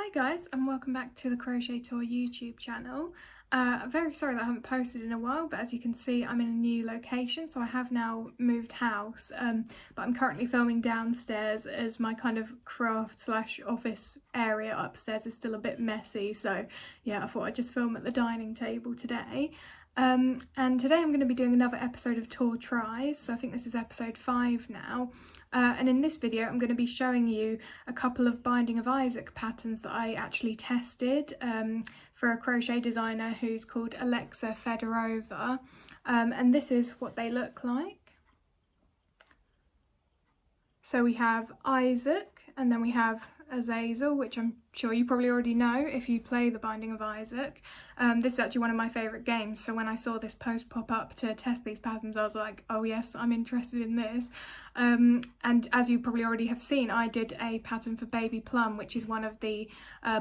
Hi guys, and welcome back to the Crochet Tour YouTube channel. I'm very sorry that I haven't posted in a while, but as you can see I'm in a new location, so I have now moved house, but I'm currently filming downstairs as my kind of craft slash office area upstairs is still a bit messy, so yeah, I thought I'd just film at the dining table today. And today I'm going to be doing another episode of Tour Tries, so I think this is episode 5 now. And in this video I'm going to be showing you a couple of Binding of Isaac patterns that I actually tested for a crochet designer who's called Alexa Fedorova, and this is what they look like. So we have Isaac, and then we have Azazel, which I'm sure you probably already know if you play the Binding of Isaac. This is actually one of my favourite games, so when I saw this post pop up to test these patterns I was like, oh yes, I'm interested in this. And as you probably already have seen, I did a pattern for Baby Plum, which is one of the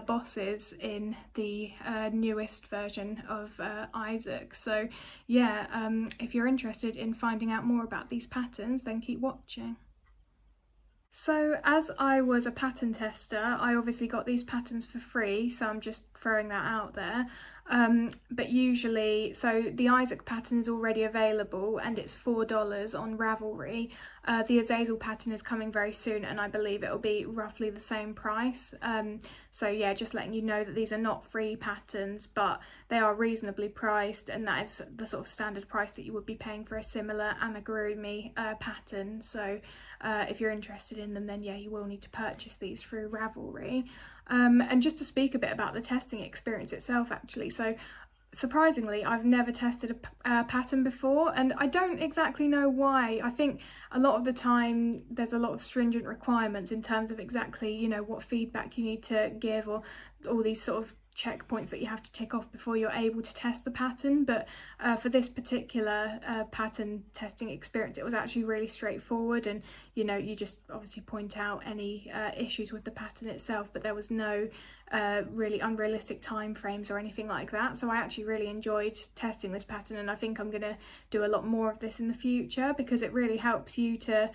bosses in the newest version of Isaac. So yeah, if you're interested in finding out more about these patterns, then keep watching. So as I was a pattern tester, I obviously got these patterns for free, so I'm just throwing that out there. But usually, so the Isaac pattern is already available and it's $4 on Ravelry. The Azazel pattern is coming very soon and I believe it'll be roughly the same price. So yeah, just letting you know that these are not free patterns, but they are reasonably priced, and that is the sort of standard price that you would be paying for a similar amigurumi pattern. So if you're interested in them, then yeah, you will need to purchase these through Ravelry. And just to speak a bit about the testing experience itself actually, so surprisingly I've never tested a pattern before, and I don't exactly know why. I think a lot of the time there's a lot of stringent requirements in terms of exactly, you know, what feedback you need to give, or all these sort of checkpoints that you have to tick off before you're able to test the pattern. But for this particular pattern testing experience, it was actually really straightforward, and you know, you just obviously point out any issues with the pattern itself, but there was no really unrealistic time frames or anything like that. So I actually really enjoyed testing this pattern, and I think I'm going to do a lot more of this in the future because it really helps you to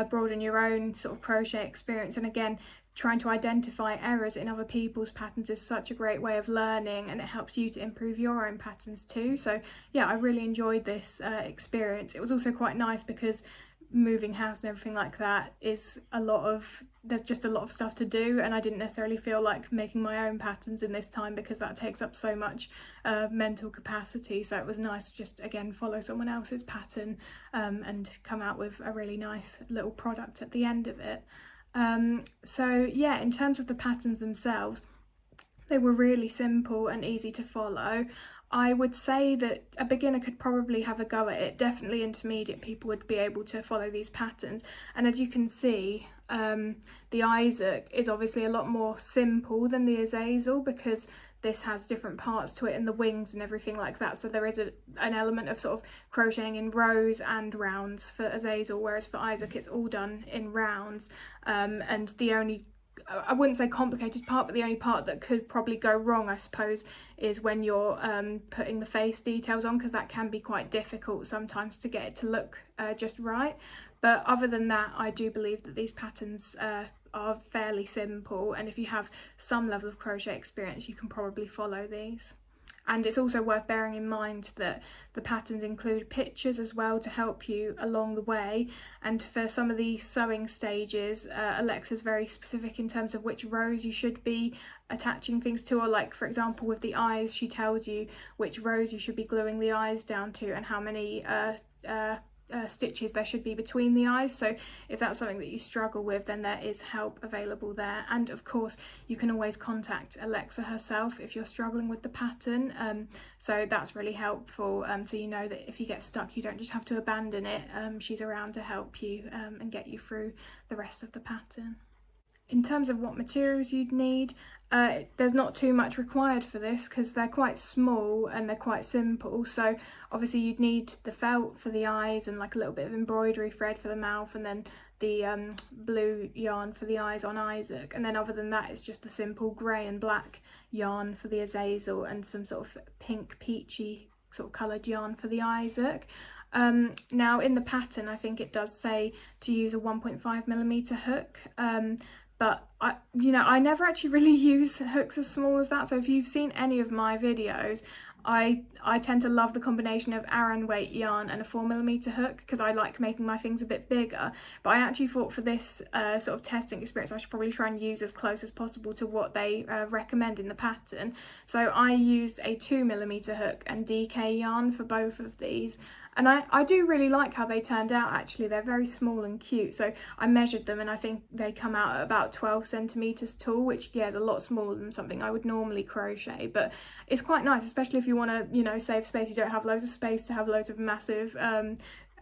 broaden your own sort of crochet experience. And again, trying to identify errors in other people's patterns is such a great way of learning, and it helps you to improve your own patterns too. So yeah, I really enjoyed this experience. It was also quite nice because moving house and everything like that is there's just a lot of stuff to do, and I didn't necessarily feel like making my own patterns in this time because that takes up so much mental capacity. So it was nice to just again follow someone else's pattern and come out with a really nice little product at the end of it. So yeah, in terms of the patterns themselves, they were really simple and easy to follow. I would say that a beginner could probably have a go at it. Definitely intermediate people would be able to follow these patterns. And as you can see, the Isaac is obviously a lot more simple than the Azazel because this has different parts to it and the wings and everything like that. So there is an element of sort of crocheting in rows and rounds for Azazel, whereas for Isaac it's all done in rounds. And the only, I wouldn't say complicated part, but the only part that could probably go wrong, I suppose, is when you're putting the face details on, because that can be quite difficult sometimes to get it to look just right. But other than that, I do believe that these patterns are fairly simple, and if you have some level of crochet experience you can probably follow these. And it's also worth bearing in mind that the patterns include pictures as well to help you along the way. And for some of the sewing stages, Alexa's very specific in terms of which rows you should be attaching things to, or like for example with the eyes, she tells you which rows you should be gluing the eyes down to and how many stitches there should be between the eyes. So if that's something that you struggle with, then there is help available there. And of course you can always contact Alexa herself if you're struggling with the pattern, so that's really helpful. So you know that if you get stuck you don't just have to abandon it. She's around to help you and get you through the rest of the pattern. In terms of what materials you'd need, there's not too much required for this because they're quite small and they're quite simple. So obviously you'd need the felt for the eyes and like a little bit of embroidery thread for the mouth, and then the blue yarn for the eyes on Isaac. And then other than that it's just the simple grey and black yarn for the Azazel and some sort of pink peachy sort of coloured yarn for the Isaac. Now in the pattern I think it does say to use a 1.5mm hook, but I never actually really use hooks as small as that. So if you've seen any of my videos, I tend to love the combination of Aran weight yarn and a 4mm hook, because I like making my things a bit bigger. But I actually thought for this sort of testing experience I should probably try and use as close as possible to what they recommend in the pattern. So I used a 2mm hook and DK yarn for both of these. And I do really like how they turned out actually. They're very small and cute. So I measured them and I think they come out at about 12 centimetres tall, which is a lot smaller than something I would normally crochet. But it's quite nice, especially if you want to, save space. You don't have loads of space to have loads of massive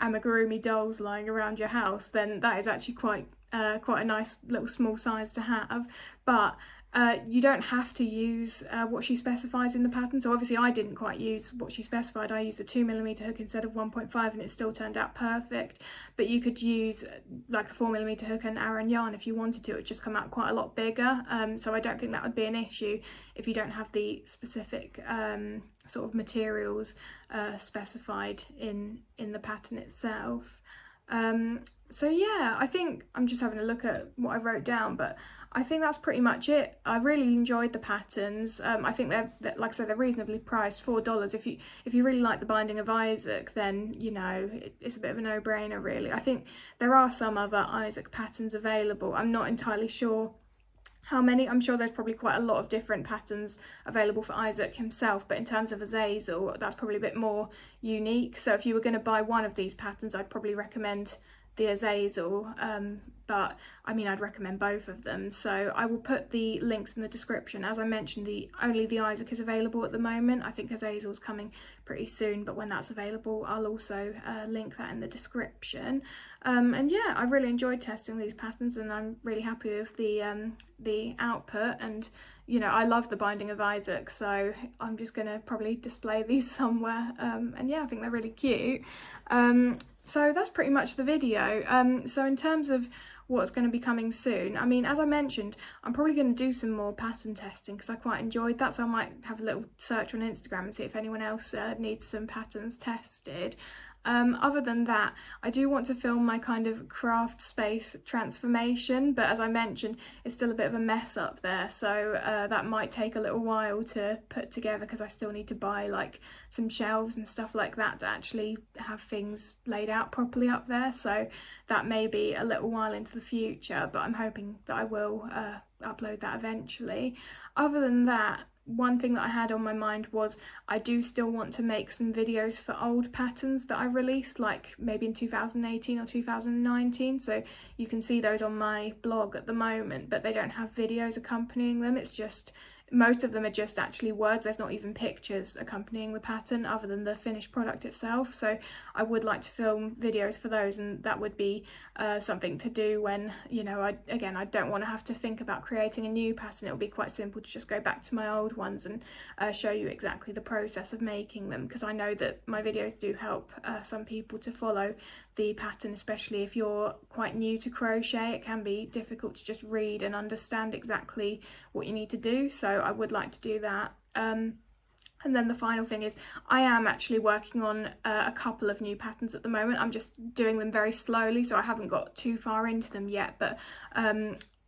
amigurumi dolls lying around your house, then that is actually quite a nice little small size to have. But you don't have to use what she specifies in the pattern. So obviously I didn't quite use what she specified. I used a 2mm hook instead of 1.5 and it still turned out perfect. But you could use like a 4mm hook and Aran yarn if you wanted to. It would just come out quite a lot bigger. So I don't think that would be an issue if you don't have the specific sort of materials specified in the pattern itself. So yeah, I think I'm just having a look at what I wrote down, but I think that's pretty much it. I really enjoyed the patterns. I think they're like I said, they're reasonably priced, $4. If you really like the Binding of Isaac, then it's a bit of a no-brainer really. I think there are some other Isaac patterns available. I'm not entirely sure how many. I'm sure there's probably quite a lot of different patterns available for Isaac himself, but in terms of Azazel, that's probably a bit more unique. So if you were going to buy one of these patterns, I'd probably recommend the Azazel, but I mean I'd recommend both of them. So I will put the links in the description. As I mentioned, only the Isaac is available at the moment. I think Azazel's coming pretty soon, but when that's available I'll also link that in the description. And yeah, I really enjoyed testing these patterns and I'm really happy with the output. And I love the Binding of Isaac, so I'm just gonna probably display these somewhere. And yeah, I think they're really cute. So that's pretty much the video. So in terms of what's going to be coming soon, I mean, as I mentioned, I'm probably going to do some more pattern testing because I quite enjoyed that. So I might have a little search on Instagram and see if anyone else needs some patterns tested. Other than that, I do want to film my kind of craft space transformation, but as I mentioned, it's still a bit of a mess up there, so that might take a little while to put together because I still need to buy like some shelves and stuff like that to actually have things laid out properly up there. So that may be a little while into the future, but I'm hoping that I will upload that eventually. Other than that, one thing that I had on my mind was I do still want to make some videos for old patterns that I released, like maybe in 2018 or 2019. So you can see those on my blog at the moment, but they don't have videos accompanying them. It's just, most of them are just actually words. There's not even pictures accompanying the pattern other than the finished product itself. So I would like to film videos for those, and that would be something to do when, I don't want to have to think about creating a new pattern. It'll be quite simple to just go back to my old ones and show you exactly the process of making them, because I know that my videos do help some people to follow the pattern, especially if you're quite new to crochet. It can be difficult to just read and understand exactly what you need to do, so I would like to do that. And then the final thing is I am actually working on a couple of new patterns at the moment. I'm just doing them very slowly, so I haven't got too far into them yet, but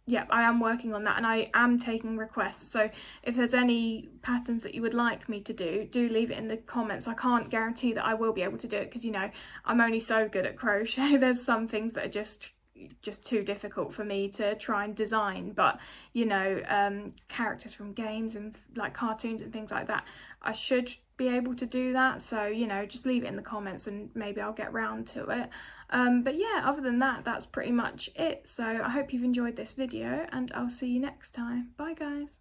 yeah, I am working on that and I am taking requests. So if there's any patterns that you would like me to do leave it in the comments. I can't guarantee that I will be able to do it because, I'm only so good at crochet. There's some things that are just too difficult for me to try and design, but characters from games and like cartoons and things like that, I should be able to do that. So just leave it in the comments and maybe I'll get round to it. But yeah, other than that, that's pretty much it. So I hope you've enjoyed this video and I'll see you next time. Bye guys.